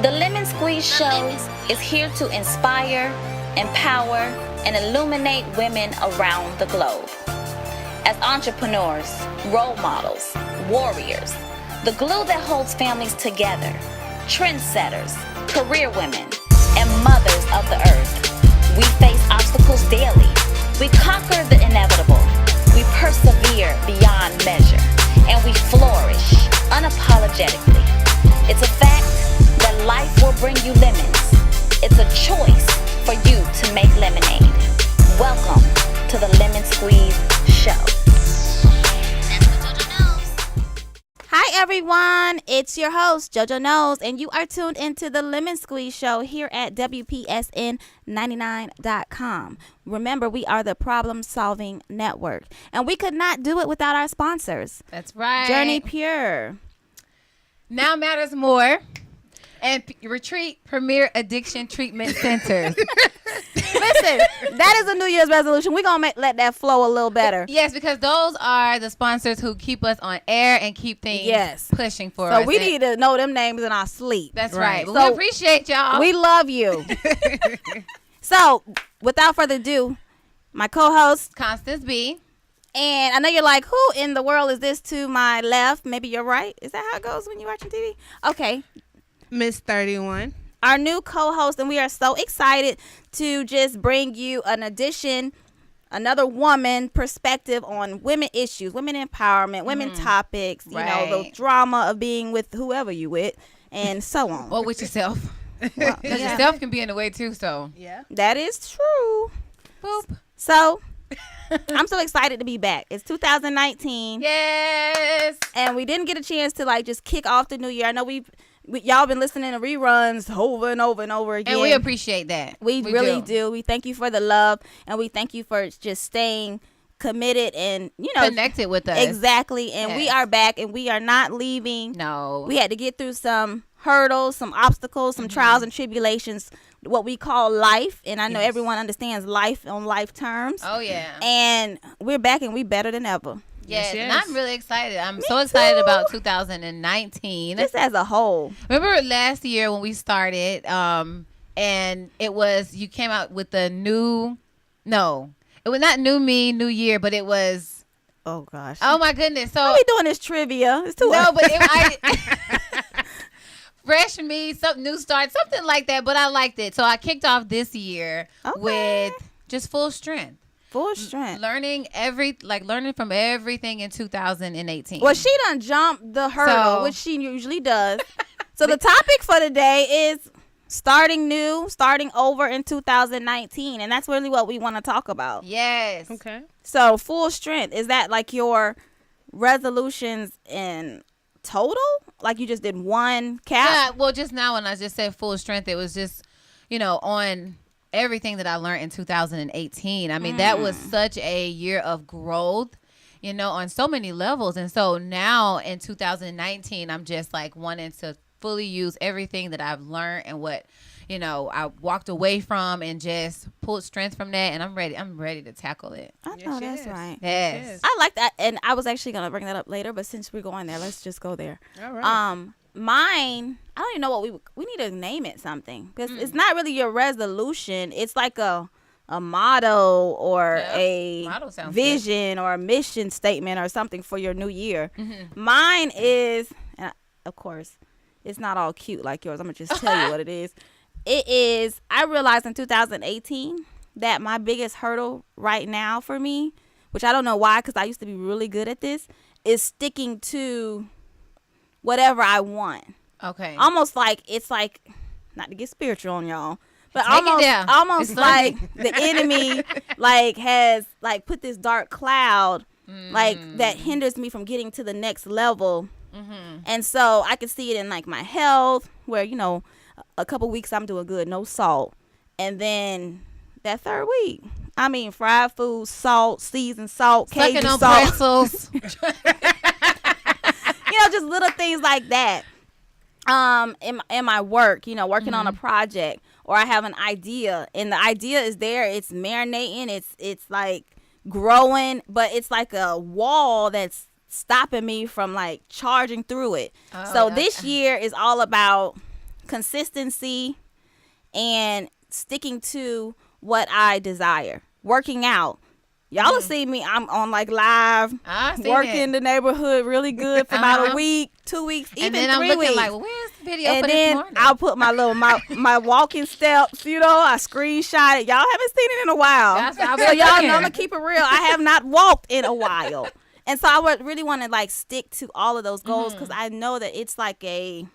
The Lemon Squeeze Show is here to inspire, empower, and illuminate women around the globe. As entrepreneurs, role models, warriors, the glue that holds families together, trendsetters, career women, and mothers of the earth, we face obstacles daily. We conquer the inevitable. We persevere beyond measure. And we flourish unapologetically. It's a fact that life will bring you lemons. It's a choice for you to make lemonade. Welcome to the Lemon Squeeze Show. Hi everyone, it's your host JoJo Knows, and you are tuned into the Lemon Squeeze Show here at WPSN99.com. Remember, we are the Problem Solving Network, and we could not do it without our sponsors. That's right. Journey Pure, Now Matters More, and Retreat Premier Addiction Treatment Centers. Listen, that is a New Year's resolution. We're going to let that flow a little better. Yes, because those are the sponsors who keep us on air and keep things pushing for us. So we need to know them names in our sleep. That's right. So we appreciate y'all. We love you. So, without further ado, my co-host, Constance B. And I know you're like, who in the world is this to my left? Maybe you're right. Is that how it goes when you're watching TV? Okay. Miss 31. Our new co-host, and we are so excited to just bring you another woman perspective on women issues, women empowerment, women topics, you know, the drama of being with whoever you with, and so on. Or with yourself. Well, Because yourself can be in the way too, so. Yeah. That is true. Boop. So, I'm so excited to be back. It's 2019. Yes. And we didn't get a chance to just kick off the new year. I know y'all been listening to reruns over and over and over again. And we appreciate that. We really do. We thank you for the love, and we thank you for just staying committed and, connected with us. Exactly. And we are back, and we are not leaving. No. We had to get through some hurdles, some obstacles, some trials and tribulations, what we call life. And I know everyone understands life on life terms. Oh, yeah. And we're back, and we better than ever. Yes, and I'm really excited. I'm so excited about 2019. Just as a whole. Remember last year when we started, and it was, you came out with the it was not new me, new year, but it was. Oh, gosh. Oh, my goodness. So are we doing this trivia? It's too fresh me, some new start, something like that, but I liked it. So I kicked off this year with just full strength. Full strength. Learning from everything in 2018. Well, she done jumped the hurdle, which she usually does. So the topic for today is starting new, starting over in 2019. And that's really what we want to talk about. Yes. Okay. So full strength, is that like your resolutions in total? Like you just did one cap? Yeah, well, just now when I just said full strength, it was just, on everything that I learned in 2018. I mean, that was such a year of growth, on so many levels. And so now in 2019, I'm just wanting to fully use everything that I've learned and what, I walked away from and just pulled strength from that. And I'm ready to tackle it. I know that's right. Yes. I like that. And I was actually going to bring that up later, but since we're going there, let's just go there. All right. Mine, I don't even know what we need to name it something, because it's not really your resolution. It's like a motto or a vision or a mission statement or something for your new year. Mine is, and of course, it's not all cute like yours. I'm going to just tell you what it is. It is, I realized in 2018 that my biggest hurdle right now for me, which I don't know why, because I used to be really good at this, is sticking to whatever I want. Okay. Almost like, it's like, not to get spiritual on y'all, but Take almost like the enemy has put this dark cloud that hinders me from getting to the next level. And so I can see it in my health, where a couple weeks I'm doing good, no salt, and then that third week, I mean, fried food, salt, seasoned salt, Cajun on salt. pretzels. Just little things like that. In my work, working on a project, or I have an idea, and the idea is there. It's marinating. It's growing, but it's like a wall that's stopping me from charging through it. So this year is all about consistency and sticking to what I desire. Working out. Y'all will see me. I'm on like live, working the neighborhood really good for about a week, 2 weeks, even 3 weeks. And then I'm looking like, where's the video for this morning? I'll put my little my walking steps. You know, I screenshot it. Y'all haven't seen it in a while, so y'all know I'm gonna keep it real. I have not walked in a while, and so I would really want to like stick to all of those goals because I know that it's like a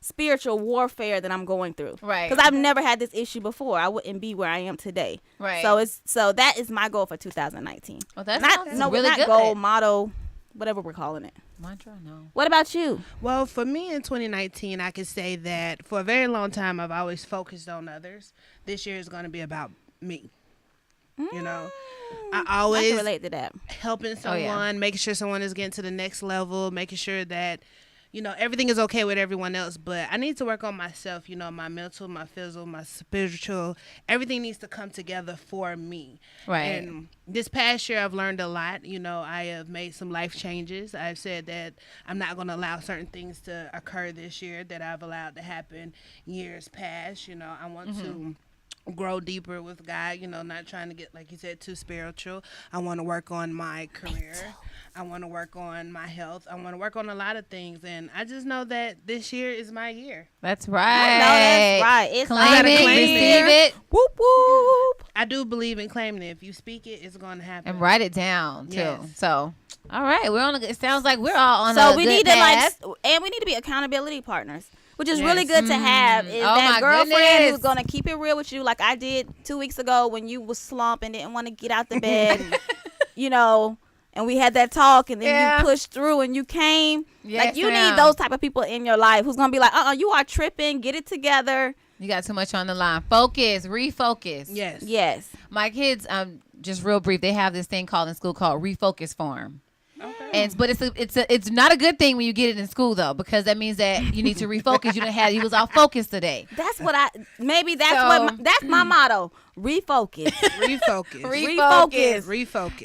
spiritual warfare that I'm going through. Right. Because I've never had this issue before. I wouldn't be where I am today. Right. So that is my goal for 2019. Well, that's really good. Goal, motto, whatever we're calling it. Mantra, no. What about you? Well, for me in 2019, I can say that for a very long time, I've always focused on others. This year is going to be about me. You know, I always can relate to that. Helping someone, making sure someone is getting to the next level, making sure that, you know, everything is okay with everyone else, but I need to work on myself, you know, my mental, my physical, my spiritual. Everything needs to come together for me. Right. And this past year, I've learned a lot. You know, I have made some life changes. I've said that I'm not going to allow certain things to occur this year that I've allowed to happen years past. You know, I want to grow deeper with God, you know, not trying to get, like you said, too spiritual. I want to work on my career. I want to work on my health. I want to work on a lot of things. And I just know that this year is my year. That's right. I know that's right. It's claim it, receive it. Whoop, whoop. I do believe in claiming it. If you speak it, it's going to happen. And write it down, too. Yes. So, all right. It sounds like we're all on a good need path. And we need to be accountability partners. Which is really good to have. Is that girlfriend who's going to keep it real with you like I did 2 weeks ago when you was slumped and didn't want to get out the bed, you know, and we had that talk and then you pushed through and you came. Yes, like you need those type of people in your life who's going to be like, you are tripping. Get it together. You got too much on the line. Focus. Refocus. Yes. Yes. My kids, just real brief, they have this thing called in school called Refocus Farm. Okay. But it's not a good thing when you get it in school though, because that means that you need to refocus. You was off focus today. That's what that's my motto. Refocus. Refocus.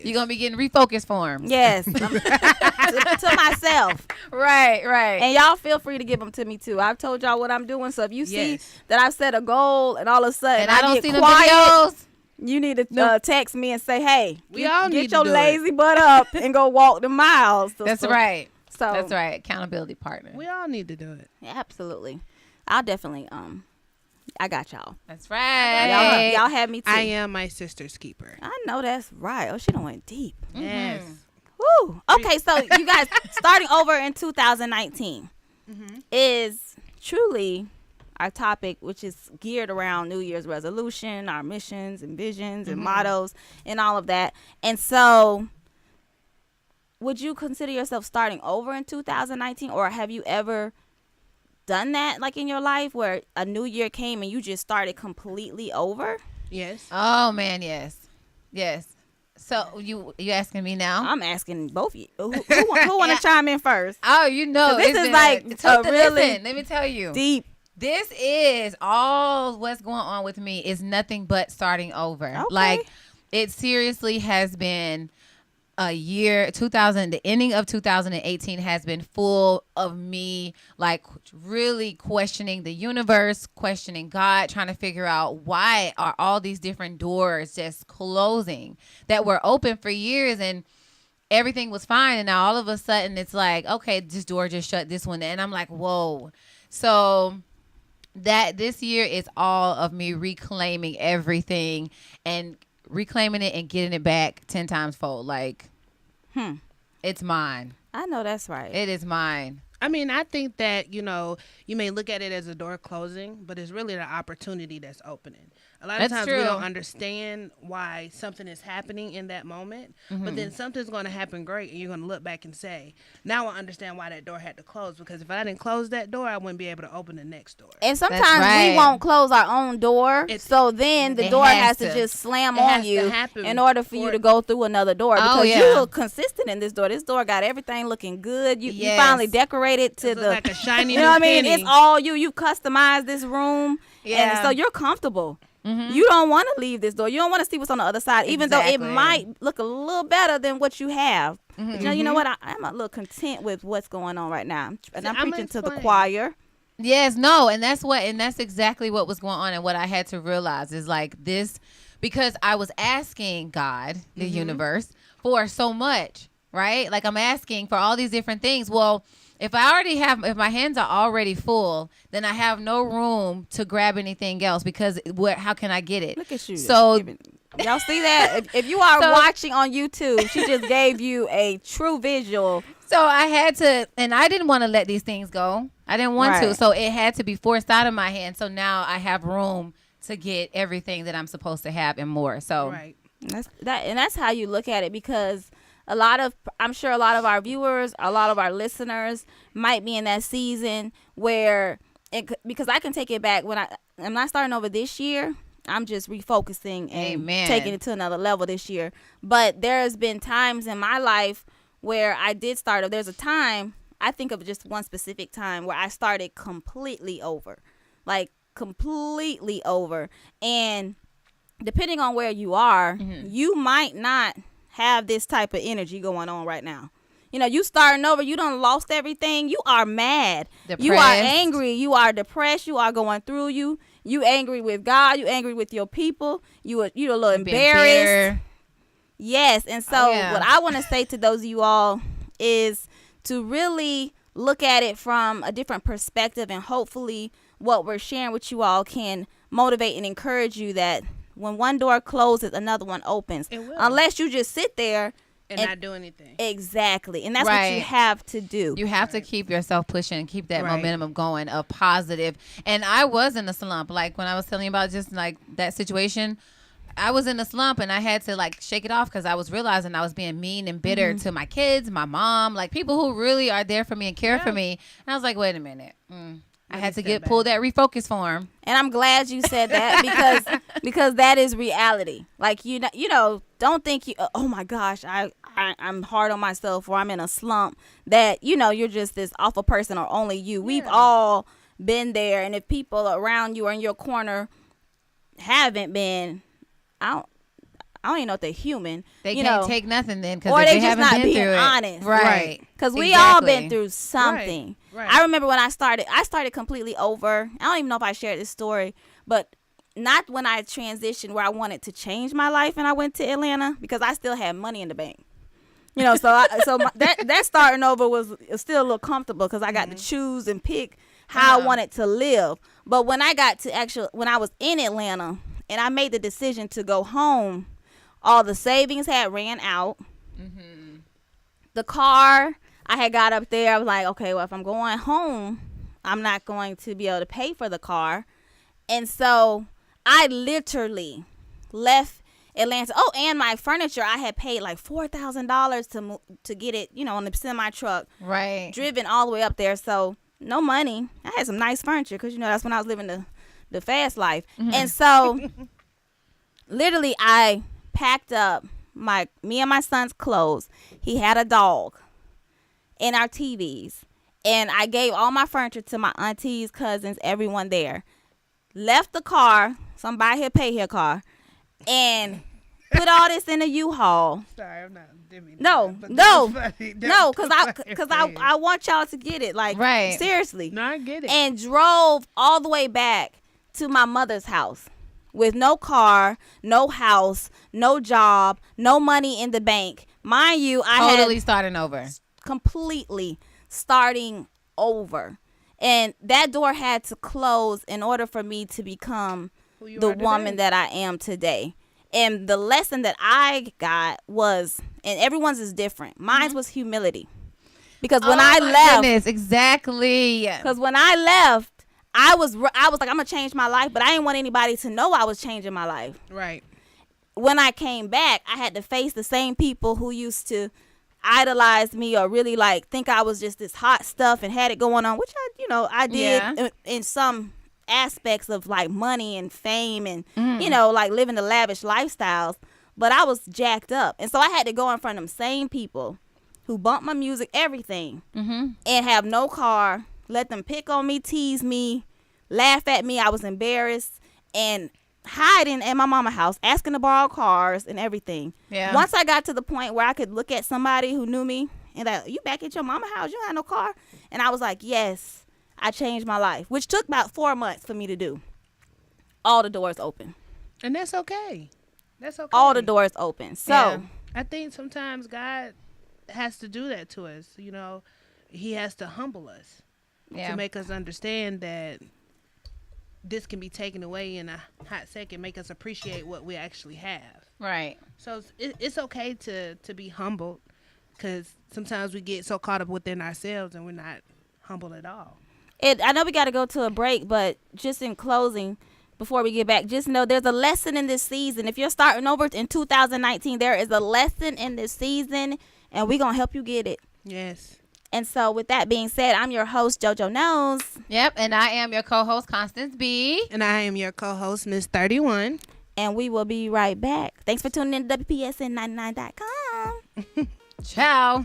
You're gonna be getting refocus forms. Yes. to myself. Right. And y'all feel free to give them to me too. I've told y'all what I'm doing. So if you see that I've set a goal and all of a sudden and I don't get see quiet, the videos. You need to text me and say, "Hey, get your lazy butt up and go walk the miles." That's right. So that's right. Accountability partner. We all need to do it. Yeah, absolutely. I'll definitely. I got y'all. That's right. Y'all had me too. I am my sister's keeper. I know that's right. Oh, she done went deep. Yes. Woo. Okay, so you guys starting over in 2019 is truly our topic, which is geared around New Year's resolution, our missions and visions and mottos and all of that. And so would you consider yourself starting over in 2019, or have you ever done that like in your life where a new year came and you just started completely over? Yes. Oh man, yes. So you asking me now? I'm asking both of you. Who want to chime in first? Oh, you know, this is like really let me tell you, deep. This is all what's going on with me is nothing but starting over. Okay. Like it seriously has been a year. The ending of 2018 has been full of me like really questioning the universe, questioning God, trying to figure out why are all these different doors just closing that were open for years and everything was fine. And now all of a sudden it's like, okay, this door just shut, this one. And I'm like, whoa. So that this year is all of me reclaiming everything and reclaiming it and getting it back 10 times fold. Like, it's mine. I know that's right. It is mine. I mean, I think that, you know, you may look at it as a door closing, but it's really the opportunity that's opening. A lot of times we don't understand why something is happening in that moment, but then something's going to happen great, and you're going to look back and say, now I understand why that door had to close, because if I didn't close that door, I wouldn't be able to open the next door. And sometimes we won't close our own door, so then the door has to just slam on you in order for you to go through another door, because you were consistent in this door. This door got everything looking good. You finally decorated to the like a shiny you know what I mean? It's all you. You customized this room, and so you're comfortable. You don't want to leave this door. You don't want to see what's on the other side, even though it might look a little better than what you have. But you know what? I'm a little content with what's going on right now. And I'm preaching to the choir. Yes, no, and that's exactly what was going on, and what I had to realize is like this, because I was asking God, the universe, for so much, right? Like I'm asking for all these different things. Well, if my hands are already full, then I have no room to grab anything else, because how can I get it? Look at you. So y'all see that? If you are watching on YouTube, she just gave you a true visual. So I had to, and I didn't want to let these things go. I didn't want to. So it had to be forced out of my hand. So now I have room to get everything that I'm supposed to have and more. So that's how you look at it, because I'm sure a lot of our viewers, a lot of our listeners might be in that season where because I can take it back when I'm not starting over this year. I'm just refocusing and taking it to another level this year. But there's been times in my life where I did start. There's a time, I think of just one specific time where I started completely over. Like completely over. And depending on where you are, you might not have this type of energy going on right now. You know, you starting over, you done lost everything. You are mad. Depressed. You are angry. You are depressed. You are going through you angry with God. You angry with your people. You a little embarrassed. Yes. And so what I want to say to those of you all is to really look at it from a different perspective, and hopefully what we're sharing with you all can motivate and encourage you that when one door closes, another one opens. Unless you just sit there and not do anything. Exactly. And that's what you have to do. You have to keep yourself pushing and keep that momentum going, a positive. And I was in a slump. Like when I was telling you about just like that situation, I was in a slump and I had to like shake it off, because I was realizing I was being mean and bitter to my kids, my mom, like people who really are there for me and care for me. And I was like, wait a minute. I had to pull that refocus form. And I'm glad you said that because that is reality. Like, you know, don't think oh my gosh, I'm hard on myself, or I'm in a slump, that, you know, you're just this awful person, or only you. We've all been there. And if people around you or in your corner haven't been, I don't even know if they're human. They can't take nothing then, because or they just haven't not been being through honest. Right. Because we all been through something. Right. I remember when I started completely over. I don't even know if I shared this story, but not when I transitioned where I wanted to change my life and I went to Atlanta, because I still had money in the bank. You know, that starting over was still a little comfortable, because I got to choose and pick how I wanted to live. But when I got to when I was in Atlanta and I made the decision to go home, all the savings had ran out. The car I had got up there, I was like, okay, well, if I'm going home, I'm not going to be able to pay for the car. And so I literally left Atlanta. Oh, and my furniture, I had paid like $4,000 to get it, you know, on the semi truck. Right. Driven all the way up there. So no money. I had some nice furniture, because, you know, that's when I was living the fast life. And so literally I packed up me and my son's clothes. He had a dog and our TVs. And I gave all my furniture to my aunties, cousins, everyone there. Left the car, some buy here, pay here car, and put all this in a U-Haul. Sorry, I'm not. No, because I want y'all to get it. Like, seriously. No, I get it. And drove all the way back to my mother's house with no car, no house, no job, no money in the bank. Mind you, I had starting over. Completely starting over. And that door had to close in order for me to become the woman that I am today. And the lesson that I got was, and everyone's is different. Mine was humility. Because when I left. Goodness, exactly. Because when I left, I was like, I'm going to change my life. But I didn't want anybody to know I was changing my life. Right. When I came back, I had to face the same people who used to idolize me or really like think I was just this hot stuff and had it going on, which I did in some aspects of like money and fame and like living the lavish lifestyles, but I was jacked up. And so I had to go in front of them same people who bump my music, everything, and have no car, let them pick on me, tease me, laugh at me. I was embarrassed and hiding at my mama's house, asking to borrow cars and everything. Yeah. Once I got to the point where I could look at somebody who knew me and like, you back at your mama's house, you don't have no car? And I was like, yes, I changed my life, which took about 4 months for me to do. All the doors open. And that's okay. That's okay. All the doors open. So I think sometimes God has to do that to us. You know, he has to humble us to make us understand that this can be taken away in a hot second, make us appreciate what we actually have. Right. So it's okay to be humbled, because sometimes we get so caught up within ourselves and we're not humble at all. I know we got to go to a break, but just in closing, before we get back, just know there's a lesson in this season. If you're starting over in 2019, there is a lesson in this season, and we're going to help you get it. Yes. And so with that being said, I'm your host, JoJo Knows. Yep, and I am your co-host, Constance B. And I am your co-host, Mizz 31. And we will be right back. Thanks for tuning in to WPSN99.com. Ciao.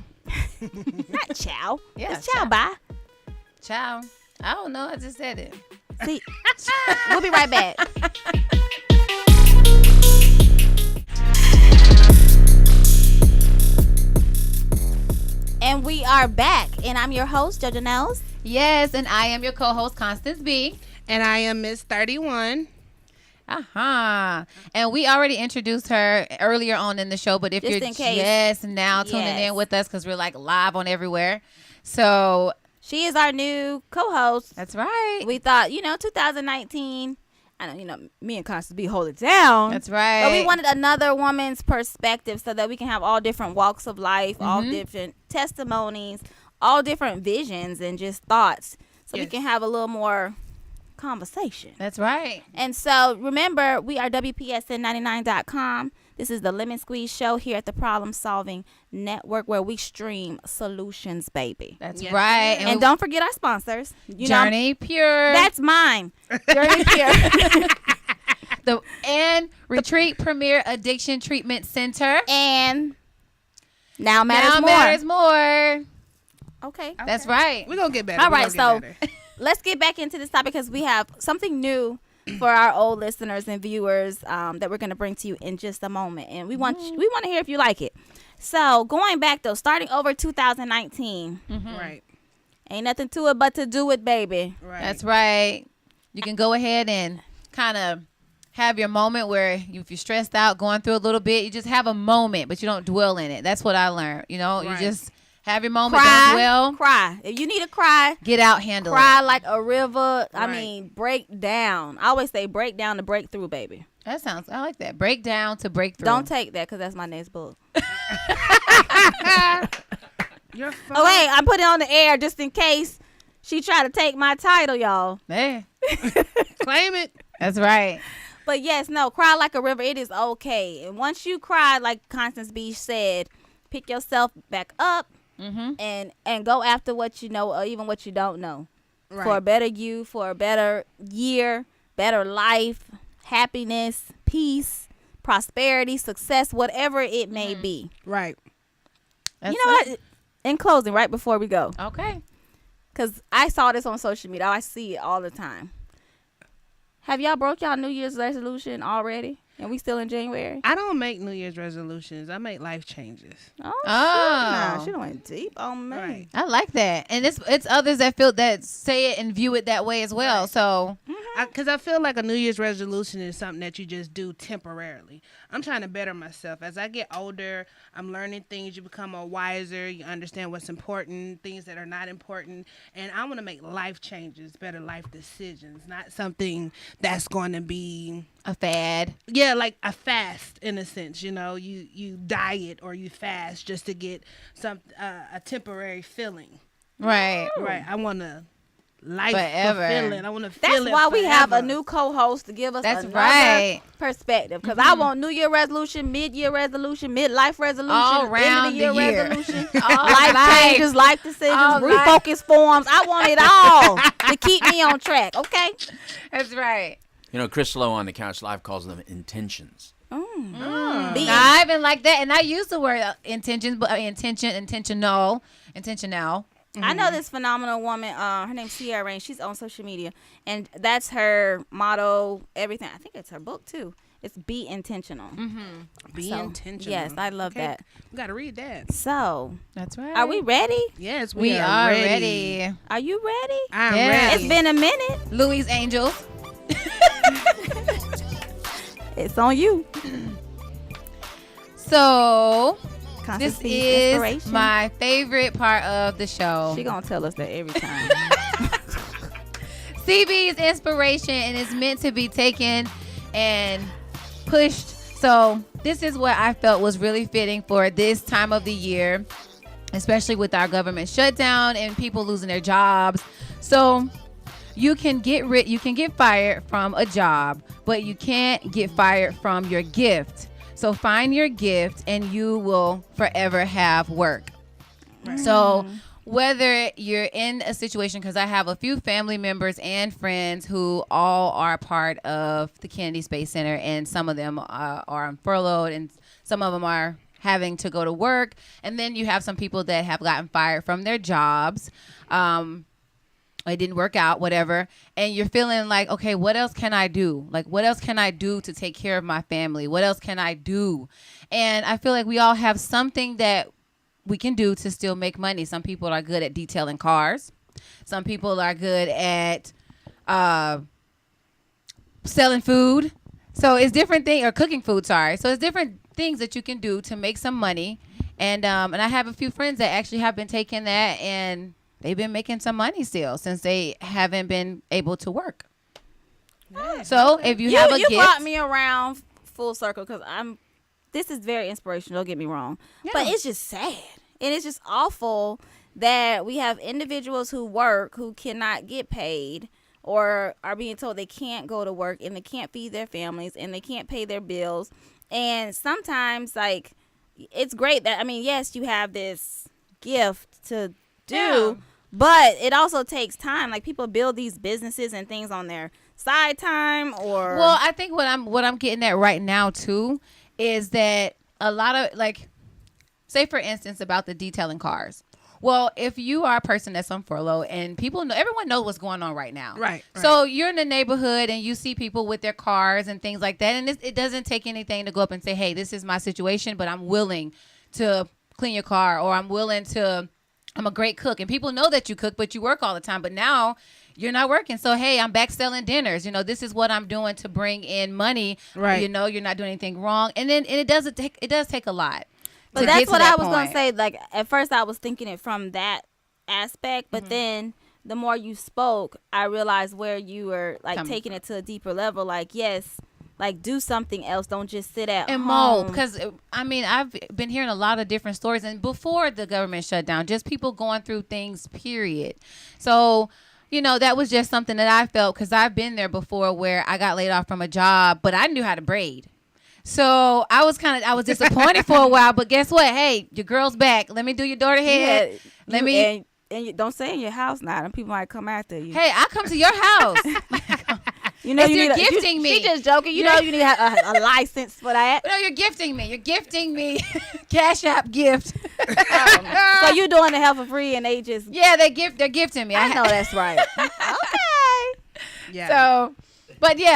Not ciao. Yeah, it's ciao, bye. Ciao. I don't know. I just said it. See, we'll be right back. And we are back. And I'm your host, JoJo Knows. Yes, and I am your co-host, Constance B. And I am Mizz 31. And we already introduced her earlier on in the show, but if Just you're in case. just now tuning in with us, because we're like live on everywhere. So she is our new co-host. That's right. We thought, 2019, I know, me and Constance B hold it down. That's right. But we wanted another woman's perspective so that we can have all different walks of life, all different testimonies, all different visions and just thoughts. So we can have a little more conversation. That's right. And so remember, we are WPSN99.com. This is the Lemon Squeeze Show here at the Problem Solving Network, where we stream solutions, baby. That's right. And don't forget our sponsors. Journey Pure. That's mine. Journey Pure. And Retreat Premier Addiction Treatment Center. And Now Matters More. Okay. That's right. We're going to get better. All right, so let's get back into this topic because we have something new for our old listeners and viewers that we're going to bring to you in just a moment. And we want to hear if you like it. So going back, though, starting over 2019. Right. Ain't nothing to it but to do it, baby. Right. That's right. You can go ahead and kind of have your moment where if you're stressed out, going through a little bit, you just have a moment, but you don't dwell in it. That's what I learned. You just have your moment. Cry, don't dwell. Cry. If you need to cry, get out, handle cry it. like a river. Right. I mean, break down. I always say break down to break through, baby. I like that. Break down to break through. Don't take that because that's my next book. You're fine. Oh, wait, I put it on the air just in case she tried to take my title, y'all. Hey. Claim it. That's right. But yes, no, cry like a river. It is okay. And once you cry, like Constance B said, pick yourself back up and go after what you know or even what you don't know. Right. For a better you, for a better year, better life, happiness, peace, prosperity, success, whatever it may be. Right. That's You know what? In closing, right before we go, Okay. because I saw this on social media. I see it all the time. Have y'all broke y'all New Year's resolution already? And we still in January? I don't make New Year's resolutions. I make life changes. Oh. She done went deep on me. Right. I like that. And it's others that say it and view it that way as well. Right. So Because I feel like a New Year's resolution is something that you just do temporarily. I'm trying to better myself. As I get older, I'm learning things. You become more wiser. You understand what's important, things that are not important. And I want to make life changes, better life decisions, not something that's going to be a fad. Yeah, like a fast in a sense. You diet or you fast just to get a temporary feeling. Right. Right. I want to life Forever. fulfilling. I want to feel That's it why we have a forever. new co-host to give us That's another right. perspective. Because I want New Year resolution, mid-year resolution, midlife resolution, All end around of the year the year. resolution, All life life. changes, life decisions, All refocus forms. I want it all to keep me on track. Okay. That's right. Chris Lowe on the Couch Live calls them intentions. I even like that. And I use the word intentions, but intentional. I know this phenomenal woman. Her name's Sierra, and she's on social media, and that's her motto. Everything. I think it's her book too. It's be intentional. Be intentional. Yes, I love that. We got to read that. So, That's right. are we ready? Yes, We are ready. Are you ready? I'm Yes. ready. It's been a minute. Louis Angels. It's on you. So Constance this B's is inspiration. my favorite part of the show. She gonna tell us that every time. CB's inspiration, and it's meant to be taken and pushed. So this is what I felt was really fitting for this time of the year, especially with our government shutdown and people losing their jobs. So you can get fired from a job, but you can't get fired from your gift. So find your gift and you will forever have work. Right. So whether you're in a situation, because I have a few family members and friends who all are part of the Kennedy Space Center, and some of them are on furloughed, and some of them are having to go to work. And then you have some people that have gotten fired from their jobs. It didn't work out, whatever. And you're feeling like, okay, what else can I do? Like, what else can I do to take care of my family? What else can I do? And I feel like we all have something that we can do to still make money. Some people are good at detailing cars. Some people are good at selling food. So it's different things, or cooking food, sorry. So it's different things that you can do to make some money. And I have a few friends that actually have been taking that, and they've been making some money still since they haven't been able to work. Yeah. So if you have a gift, brought me around full circle, because this is very inspirational. Don't get me wrong, but it's just sad, and it's just awful that we have individuals who work who cannot get paid, or are being told they can't go to work, and they can't feed their families, and they can't pay their bills. And sometimes, like, it's great that, I mean, yes, you have this gift to do, but it also takes time. Like, people build these businesses and things on their side time, or I think what I'm getting at right now too is that a lot of, like, say for instance about the detailing cars. Well, if you are a person that's on furlough, and everyone knows what's going on right now. Right. So you're in the neighborhood and you see people with their cars and things like that. And it doesn't take anything to go up and say, hey, this is my situation, but I'm willing to clean your car, or I'm a great cook. And people know that you cook, but you work all the time. But now you're not working. So, hey, I'm back selling dinners. This is what I'm doing to bring in money. Right. You're not doing anything wrong. And then it does take a lot. But that's what I was going to say. Like, at first I was thinking it from that aspect, but then the more you spoke, I realized where you were, like, taking it to a deeper level. Like, yes, like, do something else. Don't just sit at home. Mold. Because, I mean, I've been hearing a lot of different stories. And before the government shut down, just people going through things, period. So, that was just something that I felt, because I've been there before where I got laid off from a job, but I knew how to braid. So I was disappointed for a while, but guess what? Hey, your girl's back. Let me do your daughter head. And you don't stay in your house now, and people might come after you. Hey, I come to your house. You're gifting me. She just joking. You need to have a license for that. No, you're gifting me. You're gifting me. Cash App gift. So you doing the hell for free, and they just they're gifting me. I know that's right. Okay. Yeah.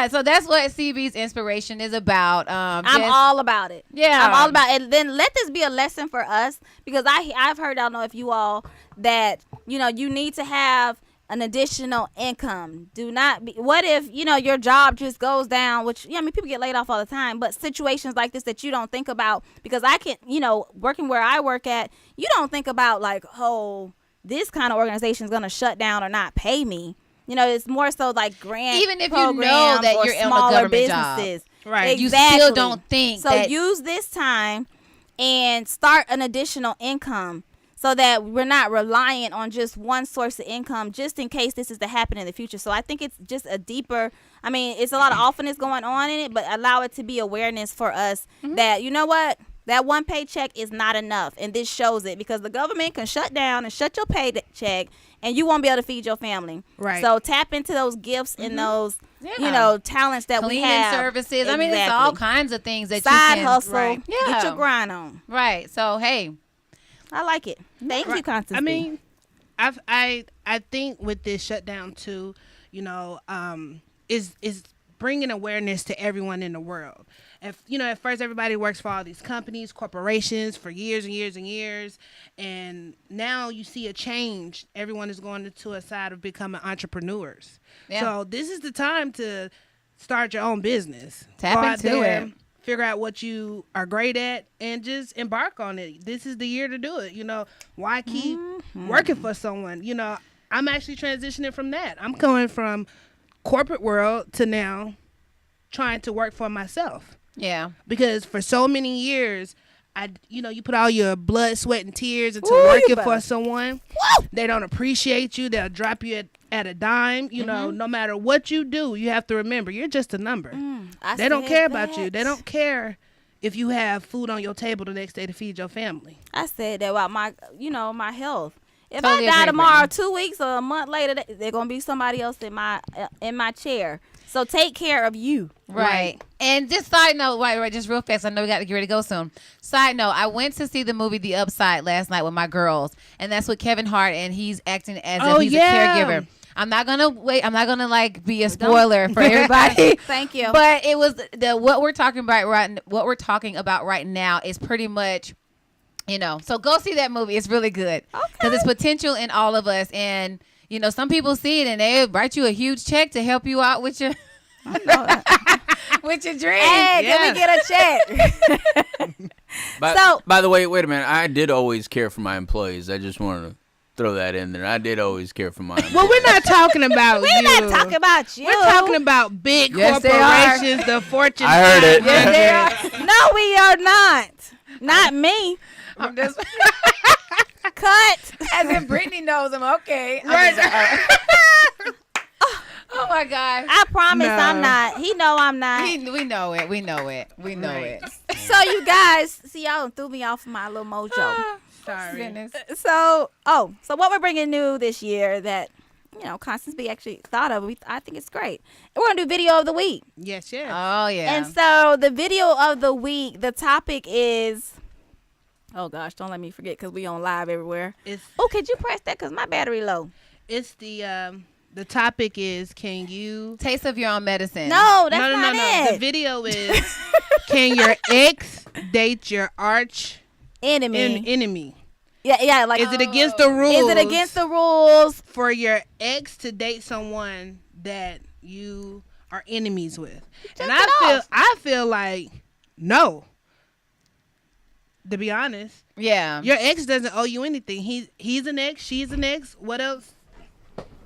So that's what CB's inspiration is about. I'm all about it. Yeah, I'm all about it. And then let this be a lesson for us, because I've heard, I don't know if you all, that you need to have an additional income. Do not be. What if your job just goes down? Which people get laid off all the time. But situations like this that you don't think about, because I can working where I work at, you don't think about, like, oh, this kind of organization is gonna shut down or not pay me. It's more so like grant, even if you know that you're in a government businesses. Job, right? Exactly. You still don't think. So use this time and start an additional income, so that we're not reliant on just one source of income, just in case this is to happen in the future. So I think it's just a deeper. I mean, it's a lot of awfulness going on in it, but allow it to be awareness for us that what. That one paycheck is not enough, and this shows it, because the government can shut down and shut your paycheck, and you won't be able to feed your family. Right. So tap into those gifts and those, talents that we have. Cleaning services. Exactly. I mean, it's all kinds of things that Side you can. hustle. Right. Yeah. Get your grind on. Right. So, hey. I like it. Thank you, Constance. I mean, I think with this shutdown too, is bringing awareness to everyone in the world. If at first everybody works for all these companies, corporations for years and years and years, and now you see a change. Everyone is going to a side of becoming entrepreneurs. Yeah. So this is the time to start your own business. Tap into it. Figure out what you are great at and just embark on it. This is the year to do it. Why keep working for someone? I'm actually transitioning from that. I'm coming from corporate world to now trying to work for myself. Yeah. Because for so many years, you put all your blood, sweat, and tears into working for someone. Woo! They don't appreciate you. They'll drop you at a dime. No matter what you do, you have to remember you're just a number. They don't care about you. They don't care if you have food on your table the next day to feed your family. I said that about my health. If Totally I die agree, tomorrow, Brittany. 2 weeks or a month later, there's gonna be somebody else in my chair. So take care of you. Right. And just side note, right, just real fast. I know we got to get ready to go soon. Side note, I went to see the movie The Upside last night with my girls, and that's with Kevin Hart, and he's acting as if he's a caregiver. I'm not gonna wait. I'm not gonna be a spoiler for everybody. Thank you. But it was what we're talking about right now is pretty much, So go see that movie. It's really good because it's potential in all of us, and some people see it and they write you a huge check to help you out with your with your dreams. Hey, can we get a check? By the way, wait a minute. I did always care for my employees. I just wanted to throw that in there. I did always care for my employees. Well, we're not talking about you. We're not talking about you. We're talking about big corporations, the Fortune. I heard it. Yes, they are. No, we are not. Not me. I'm just Cut. as if Brittany knows him. Okay. Right. Oh my God. I promise I'm not. He know I'm not. We know it. We know it. We know it. So you guys, see, y'all threw me off my little mojo. Sorry. Goodness. So what we're bringing new this year that Constance B actually thought of, I think it's great. We're gonna do video of the week. Yes. Oh yeah. And so the video of the week, the topic is, oh gosh, don't let me forget because we on live everywhere. Could you press that because my battery low? It's the topic is, can you Taste of your own medicine. No, that's not it. The video is, can your ex date your arch enemy? Yeah. Like, is it against the rules? Is it against the rules for your ex to date someone that you are enemies with? And I feel like no. To be honest, Yeah. your ex doesn't owe you anything. He's an ex. She's an ex. What else?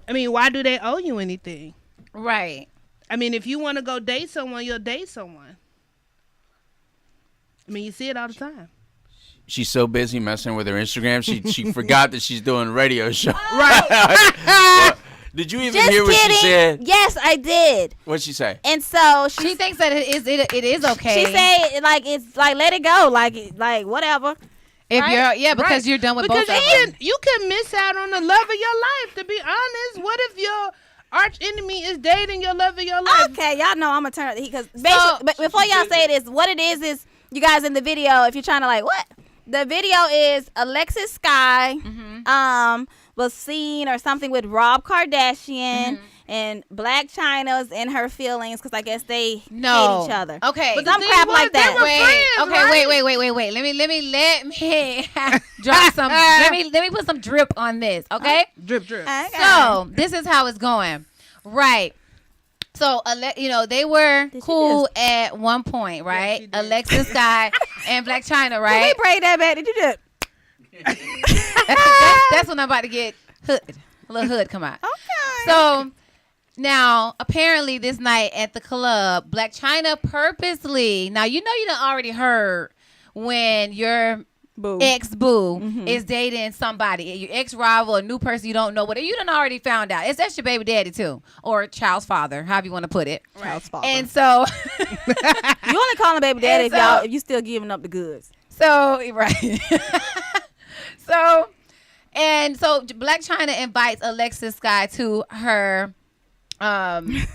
I mean, why do they owe you anything? Right. I mean, if you want to go date someone, you'll date someone. I mean, you see it all the time. She's so busy messing with her Instagram, she forgot that she's doing a radio show. Right. Did you even Just hear what kidding. she said? Yes, I did. What'd she say? And so She thinks that it is okay. She said it's like let it go, like whatever. If right? because you're done with both of them. You can miss out on the love of your life. To be honest, what if your arch enemy is dating your love of your life? Okay, y'all know I'm gonna turn up the heat because but before y'all say this, what it is you guys in the video, if you're trying to what the video is, Alexis Sky was seen or something with Rob Kardashian. And Black China's in her feelings because I guess they hate each other. Okay, but some crap like that. Wait. Let me drop some. let me put some drip on this. Okay, Drip. Okay. So this is how it's going. Right. So they were cool at one point, right? Yes, Alexis Sky and Black China, right? Did we break that back? Did you do it? That's when I'm about to get hood. A little hood come out. Okay. So. Now, apparently this night at the club, Black China purposely, now you done already heard when your ex-boo is dating somebody, your ex-rival, a new person you don't know, whatever, you done already found out. That's your baby daddy too, or child's father, however you want to put it. Child's father. And so. You only call him baby daddy if you still giving up the goods. So, right. So Black China invites Alexis Sky to her... into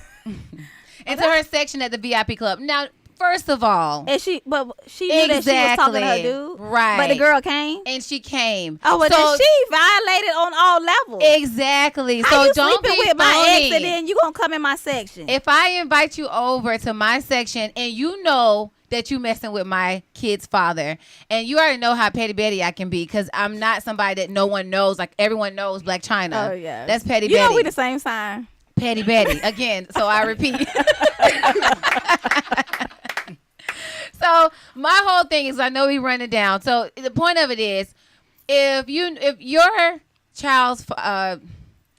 her section at the VIP club. Now, First of all, and she knew that she was talking to her dude, right? But the girl came, and she came. Oh, well, then she violated on all levels. Exactly. How so you don't be sleeping with phony. my ex, and then you gonna come in my section? If I invite you over to my section, and you know that you messing with my kid's father, and you already know how petty Betty I can be, because I'm not somebody that no one knows. Like everyone knows Black China. Oh yeah, that's petty you Betty. know we the same sign. Petty Betty again. So I repeat. So my whole thing is, I know we running down. So the point of it is, if your child's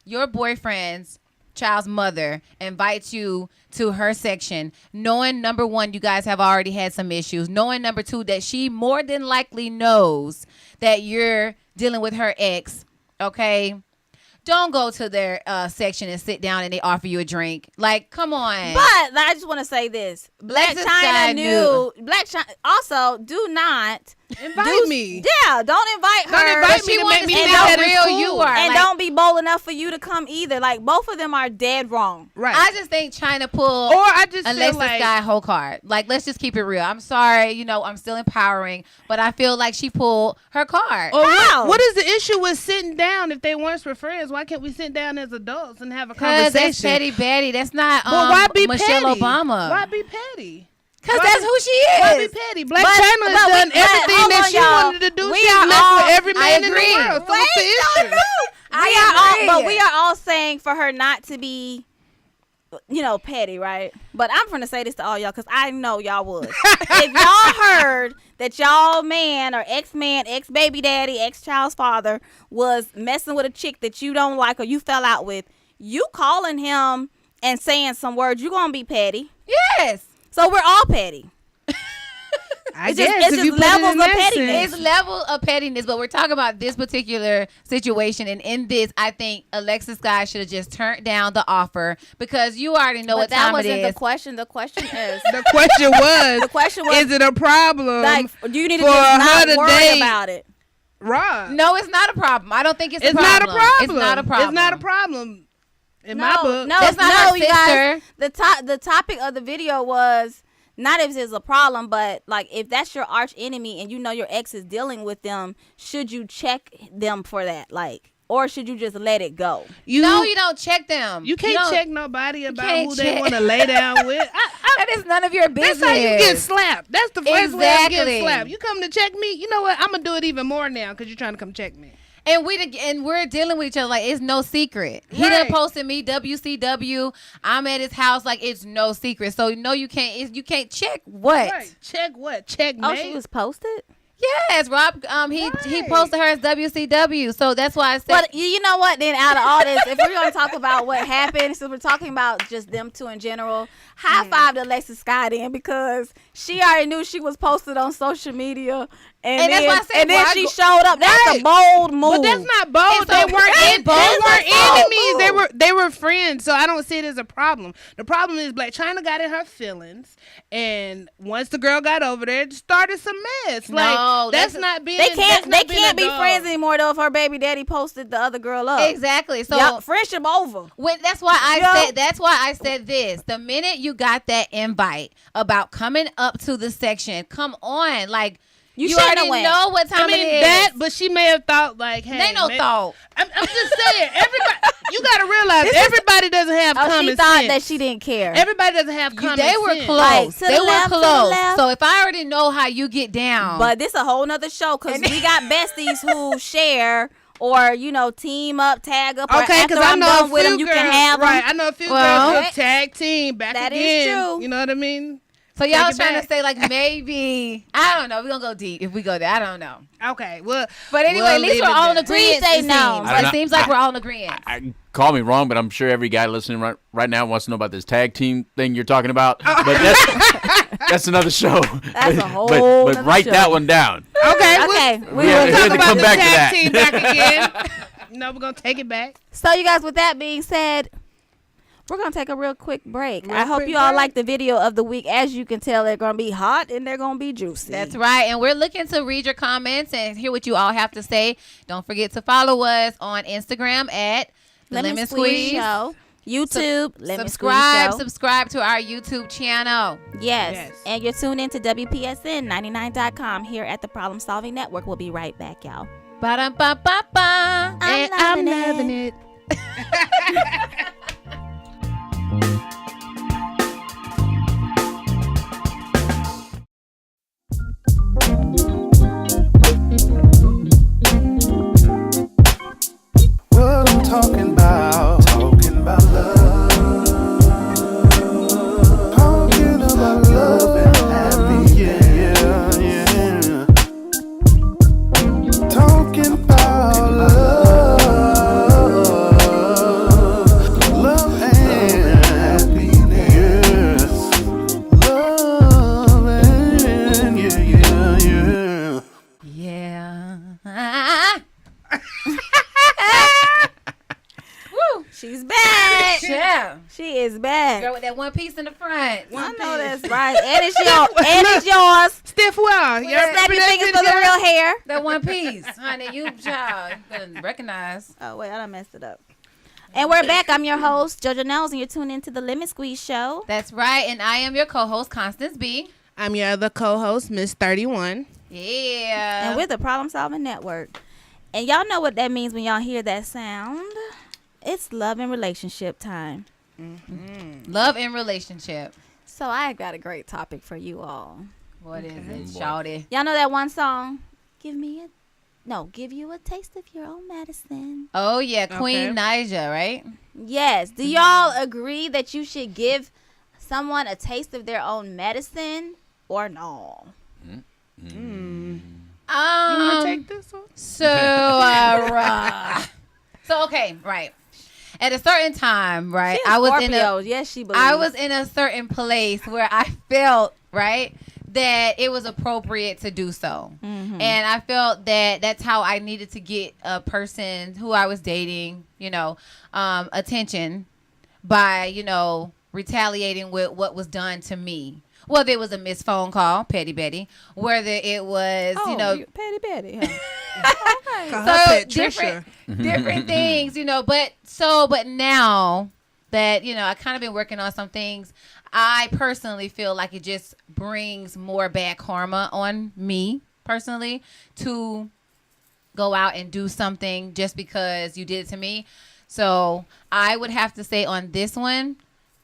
your boyfriend's child's mother invites you to her section, knowing number one, you guys have already had some issues, knowing number two, that she more than likely knows that you're dealing with her ex, okay? Don't go to their section and sit down and they offer you a drink. Like, come on. But I just want to say this: Black China knew. Black China also do not invite me. Yeah, don't invite her. Don't invite me to make me think how that real cool. you are. And like, don't be bold enough for you to come either. Like, both of them are dead wrong. Right. I just think China pulled or I just Alexis feel like Guy whole card. Like, let's just keep it real. I'm sorry, I'm still empowering, but I feel like she pulled her card. Or How? what is the issue with sitting down if they once were friends? Why can't we sit down as adults and have a Because conversation? that's petty Betty. That's not why be Michelle petty? Obama. Why be petty? Because that's who she is. Why be petty? Black China has done everything that she wanted to do. She's messed with every man in the world. So what's the issue? We are all saying for her not to be, petty, right? But I'm going to say this to all y'all because I know y'all would. If y'all heard that y'all man or ex-man, ex-baby daddy, ex-child's father was messing with a chick that you don't like or you fell out with, you calling him and saying some words, you're going to be petty. Yes. So we're all petty. I It's guess just if you put levels it in of that pettiness. sense. It's level of pettiness, but we're talking about this particular situation. And in this, I think Alexis Guy should have just turned down the offer because you already know what time it is. The question. The question is. The question was. The question was. Is it a problem? Like, do you need to for just her not to worry date about it? Rob. No, it's not a problem. I don't think it's a problem. Not a problem. It's not a problem. It's not a problem. In my book. No, That's not her you guys. sister. The topic of the video was not if it's a problem, but like if that's your arch enemy and you know your ex is dealing with them, should you check them for that? Like, or should you just let it go? No, you don't check them. You can't check nobody about who they check. want to lay down with. That is none of your business. That's how you get slapped. That's the first way of getting Exactly. slapped. You come to check me. You know what? I'm gonna do it even more now because you're trying to come check me. And we're dealing with each other like it's no secret. He done posted me WCW. I'm at his house like it's no secret. So no, you can't. You can't check what. Right. Check what? Check Oh, me. she was posted. Yes, Rob. He posted her as WCW. So that's why I said. But you know what? Then out of all this, if we're gonna talk about what happened, so we're talking about just them two in general. High five to Alexis Scott in because she already knew she was posted on social media, and that's then, why I said, and then why she go- showed up. That's a bold move. But that's not bold. It's They okay. weren't Bold. they weren't It's a bold enemies. move. They were friends. So I don't see it as a problem. The problem is Black China got in her feelings, and once the girl got over there, it started some mess. Like No, that's not being. They can't be adult. friends anymore though if her baby daddy posted the other girl up. Exactly. So Yup, friendship over. that's why I Yup. said. That's why I said this. The minute you got that invite about coming up to the section, come on, like you shouldn't already have went. know what time I mean it is. that, but she may have thought like, hey, They no thought. I'm just saying, everybody. You got to realize everybody doesn't have Oh, common she thought sense. that she didn't care. Everybody doesn't have common They were sense. close. Like, to they the were left, to the close. left. So if I already know how you get down, But this a whole nother show because we got besties who share or team up, tag up. Okay, because I I'm know done a with few them. You girls, can have them. right? I know a few Well, girls who tag team back that is again. true. You know what I mean? so y'all Take it trying back. to say like maybe I don't know. We're gonna go deep if we go there. I don't know. Okay, well, But anyway, we'll at least leave we're it all in there. agreement. Please say it no. seems. I don't It know. seems like we're all in agreement. Call me wrong, but I'm sure every guy listening right now wants to know about this tag team thing you're talking about. But that's another show. That's a whole But nother write show. that one down. Okay, Okay, we'll, we Yeah, will we talk had to about come the back to tag that. team back again. No, we're gonna take it back. So you guys, with that being said, we're gonna take a real quick break. I hope quick you all break. like the video of the week. As you can tell, they're gonna be hot and they're gonna be juicy. That's right. And we're looking to read your comments and hear what you all have to say. Don't forget to follow us on Instagram at The Lemon Squeeze. Show. YouTube, Lemon Squeeze Show. Subscribe to our YouTube channel. Yes. And you're tuned into WPSN99.com here at the Problem Solving Network. We'll be right back, y'all. Ba-dum-ba-ba-ba. I'm loving it. What I'm talking about love. Talking about love and happy, yeah. Talking about love and happiness. Love and yeah. Yeah. Woo. She's back. Yeah. She is back. Girl with that one piece in the front. I know that's right. And it's yours. And it's yours. Stiff well. Snap your fingers for the real hair. That one piece. Honey, you child. You better recognize. Oh, wait. I done messed it up. And we're back. I'm your host, JoJo Knows, and you're tuned into the Lemon Squeeze Show. That's right. And I am your co-host, Constance B. I'm your other co-host, Miss 31. Yeah. And we're the Problem Solving Network. And y'all know what that means when y'all hear that sound. It's love and relationship time. Mm-hmm. Love and relationship. So I got a great topic for you all. What is it, shawty? Y'all know that one song? Give you a taste of your own medicine. Oh, yeah. Queen Naija, right? Yes. Do y'all agree that you should give someone a taste of their own medicine or no? You want to take this one? So, okay, right. At a certain time, right, I was in a certain place where I felt, right, that it was appropriate to do so. Mm-hmm. And I felt that that's how I needed to get a person who I was dating, attention by, retaliating with what was done to me. Whether it was a missed phone call, Petty Betty, whether it was, Petty Betty. Huh? So different things, but now that, I kind of been working on some things, I personally feel like it just brings more bad karma on me personally to go out and do something just because you did it to me. So I would have to say on this one,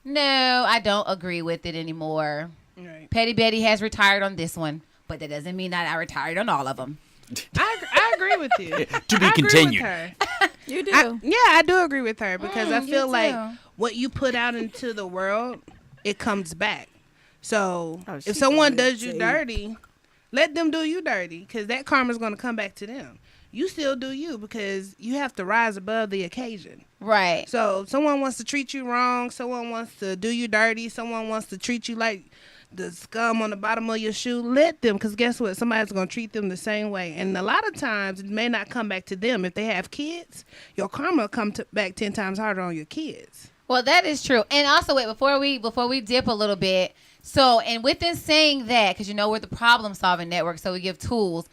no, I don't agree with it anymore. Right. Petty Betty has retired on this one, but that doesn't mean that I retired on all of them. I agree with you. To be continued. You do. I do agree with her because I feel like what you put out into the world, it comes back. So if someone does you dirty, let them do you dirty because that karma's going to come back to them. You still do you because you have to rise above the occasion. Right. So if someone wants to treat you wrong, someone wants to do you dirty, someone wants to treat you like the scum on the bottom of your shoe, let them, because guess what? Somebody's going to treat them the same way. And a lot of times it may not come back to them. If they have kids, your karma will come back 10 times harder on your kids. Well, that is true. And also, wait, before we dip a little bit, so, and within saying that, because we're the problem solving network, so we give tools.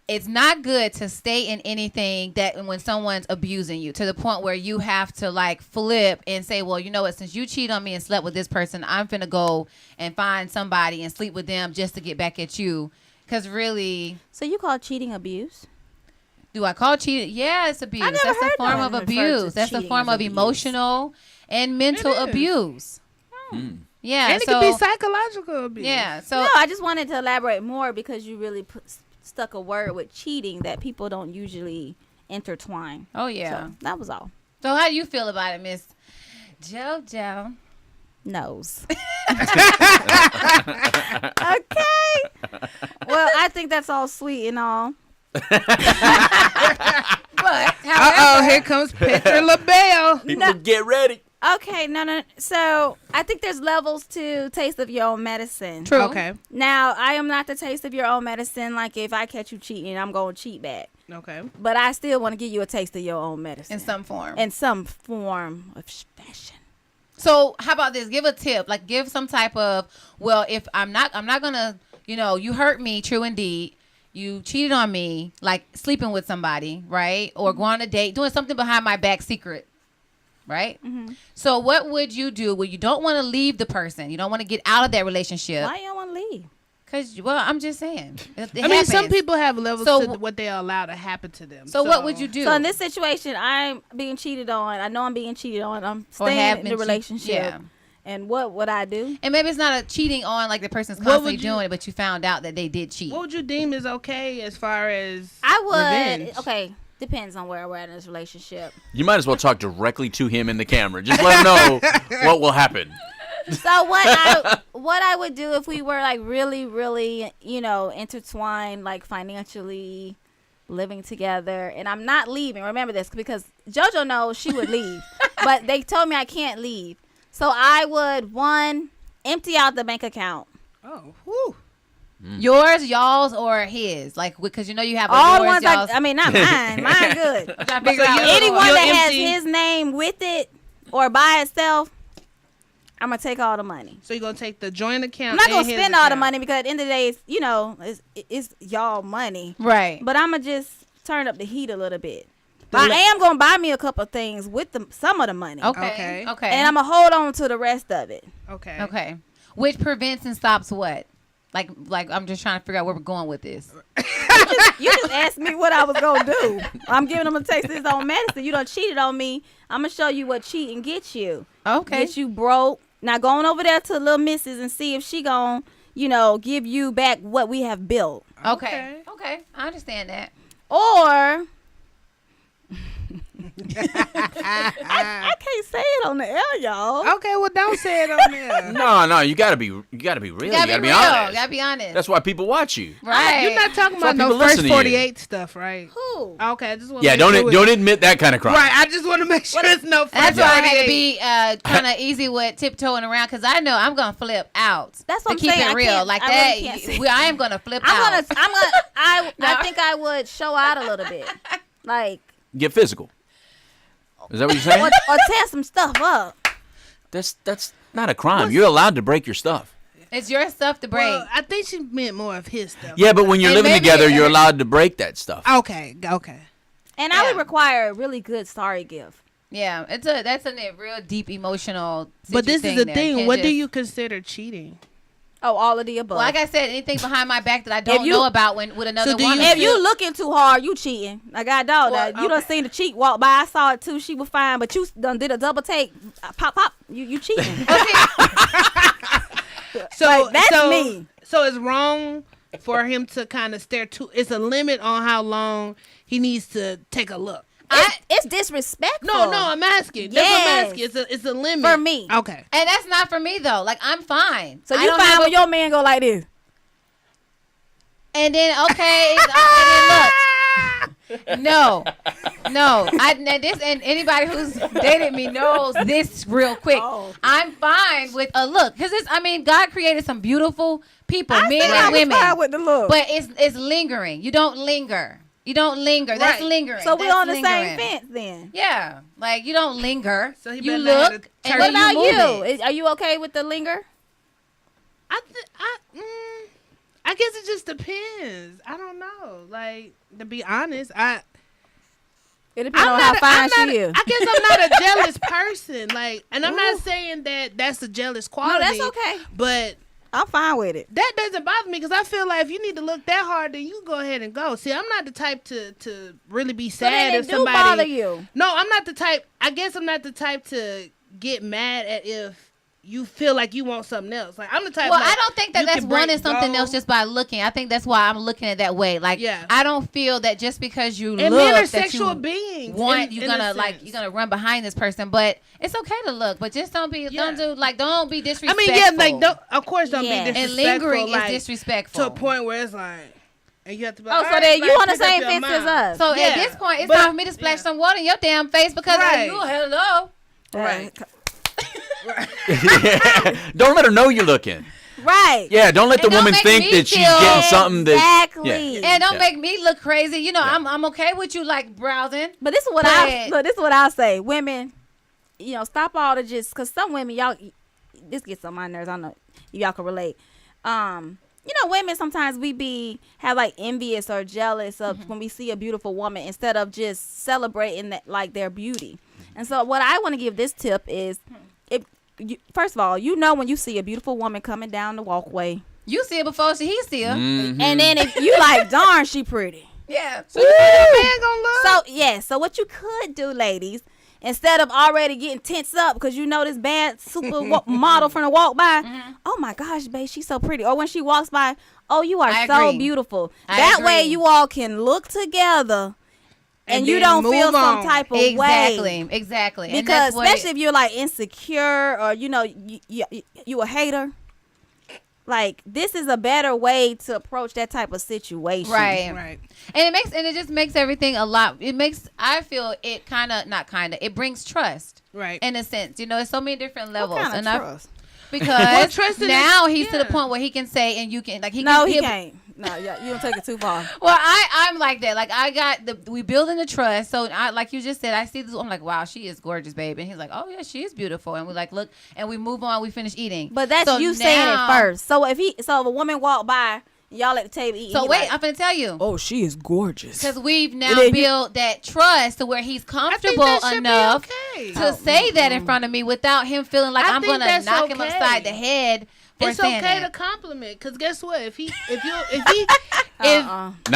It's not good to stay in anything that when someone's abusing you to the point where you have to like flip and say, well, you know what, since you cheat on me and slept with this person, I'm finna go and find somebody and sleep with them just to get back at you. Because really. So you call cheating abuse? Do I call cheating? Yeah, it's abuse. That's a form of abuse. That's a form of emotional and mental abuse. Yeah. And it could be psychological abuse. Yeah. So no, I just wanted to elaborate more because you really stuck a word with cheating that people don't usually intertwine. Oh, yeah. So that was all. So how do you feel about it, Miss JoJo Knows? Okay. Well, I think that's all sweet and all. But however, here comes Petra LaBelle. People get ready. Okay, no. So I think there's levels to taste of your own medicine. True. Okay. Now, I am not the taste of your own medicine. Like if I catch you cheating, I'm going to cheat back. Okay. But I still want to give you a taste of your own medicine. in some form. In some form of fashion. So how about this? Give a tip. Like give some type of, well, if I'm not gonna, you hurt me, true indeed. You cheated on me, like sleeping with somebody, right? Or going on a date, doing something behind my back secret. right? Mm-hmm. So what would you do when you don't want to leave the person? You don't want to get out of that relationship. Why you don't want to leave? Because, well, I'm just saying. I mean, some people have levels to what they allow to happen to them. So what would you do? So in this situation, I'm being cheated on. I know I'm being cheated on. I'm staying in the relationship. Yeah. And what would I do? And maybe it's not a cheating on, like the person's constantly doing it, but you found out that they did cheat. What would you deem is okay as far as I would. revenge? Okay, depends on where we're at in this relationship. You might as well talk directly to him in the camera. Just let him know what will happen. So what I would do if we were like really, really, intertwined, like financially, living together, and I'm not leaving. Remember this, because JoJo knows she would leave, but they told me I can't leave. So I would, one, empty out the bank account. Oh, whew. Yours, y'all's, or his? Like, because you have all yours, ones. Not mine. Mine good. Anyone that has his name with it or by itself, I'm gonna take all the money. So you're gonna take the joint account? I'm not gonna spend all the money because at the end of the day, it's y'all money, right? But I'm gonna just turn up the heat a little bit. But I am gonna buy me a couple of things with some of the money. Okay. And I'm gonna hold on to the rest of it. Okay. Which prevents and stops what? Like I'm just trying to figure out where we're going with this. You just asked me what I was gonna do. I'm giving him a taste of his own medicine. You done cheated on me. I'm gonna show you what cheating gets you. Okay. Get you broke. Now going over there to little missus and see if she gonna, give you back what we have built. Okay. I understand that. Or I can't say it on the air, y'all. Okay, well, don't say it on there. No, you gotta be real. You gotta be honest. Gotta be honest. That's why people watch you. Right. You're not talking about no first 48 stuff, right? Who? Okay, I just want don't admit that kind of crime. Right, I just want to make sure it's no first 48. That's why I had to be kind of easy with tiptoeing around, because I know I'm gonna flip out. That's what I'm keep saying. it real like that. Really I am gonna flip out. I think I would show out a little bit, like get physical. Is that what you're saying? or tear some stuff up. That's not a crime. You're allowed to break your stuff. It's your stuff to break. Well, I think she meant more of his stuff. Yeah, but when you're living together, you're allowed to break that stuff. Okay. And I would require a really good sorry gift. Yeah, that's a real deep emotional. But this is the thing. What do you consider cheating? Oh, all of the above. Well, like I said, anything behind my back that I don't know about with another woman. If you looking too hard, you cheating. Like I know that. You done seen the cheek walk by. I saw it too. She was fine, but you done did a double take. Pop. You cheating. So that's me. So it's wrong for him to kind of stare too. It's a limit on how long he needs to take a look. It's disrespectful. No, I'm asking. That's what I'm asking. It's a limit for me. Okay, and that's not for me though. Like I'm fine. So you fine when your man go like this, and then and then look. No. And anybody who's dated me knows this real quick. I'm fine with a look, because God created some beautiful people, men and women. Fine with the look, but it's lingering. You don't linger. Right. That's lingering. So we on the same fence then. Yeah, like you don't linger. So you look. And what about you? Are you okay with the linger? I guess it just depends. I don't know. Like, to be honest, it depends on how fine she is. I guess I'm not a jealous person. Like, and I'm not saying that that's a jealous quality. No, that's okay. But I'm fine with it. That doesn't bother me, because I feel like if you need to look that hard, then you go ahead and go. See, I'm not the type to really be sad if somebody bother you. No, I'm not the type. I guess I'm not the type to get mad at if you feel like you want something else. Like, I'm the type. Well, like, I don't think that's wanting something else just by looking. I think that's why I'm looking at that way. Like, I don't feel that just because you and look men are that sexual you beings. you're gonna run behind this person. But it's okay to look, but just don't be don't be disrespectful. Of course don't be disrespectful. And lingering is disrespectful to a point where it's like. And you have to be so then you on the same fence as us. So at this point, it's time for me to splash some water in your damn face because of you. Hello. Right. Don't let her know you're looking. Right. Yeah, don't let the woman think that she's getting something that. Exactly. And don't make me look crazy. I'm okay with you like browsing. But this is what I'll say. Women, stop all the just, because some women, y'all, this gets on my nerves. I don't know if y'all can relate. Women, sometimes we have like envious or jealous of when we see a beautiful woman instead of just celebrating that, like, their beauty. And so what I want to give this tip is, first of all, when you see a beautiful woman coming down the walkway, you see it before he see her. Mm-hmm. and then if you like, darn, she pretty. Yeah. So you think a man gonna look? So what you could do, ladies, instead of already getting tensed up because you know this bad super model from the walk by, oh my gosh, babe, she's so pretty. Or when she walks by, oh, you are so beautiful. That way you all can look together and you don't feel some type of way. Exactly. Because especially if you're like insecure or you a hater. Like, this is a better way to approach that type of situation. Right. And it just makes everything a lot. I feel it it brings trust. Right. In a sense. It's so many different levels. What kind of trust? Because now he's to the point where he can say, and you can, like, he can't. No, you don't take it too far. Well, I'm like that. Like, we building the trust. So, like you just said, I see this. I'm like, wow, she is gorgeous, babe. And he's like, oh yeah, she is beautiful. And we like, look, and we move on. We finish eating. But that's saying it first. So if a woman walk by, y'all at the table eating. So wait, I'm gonna tell you. Oh, she is gorgeous. Because we've now built that trust to where he's comfortable enough to say that in front of me without him feeling like I'm gonna knock him upside the head. It's okay to compliment, because guess what? If he not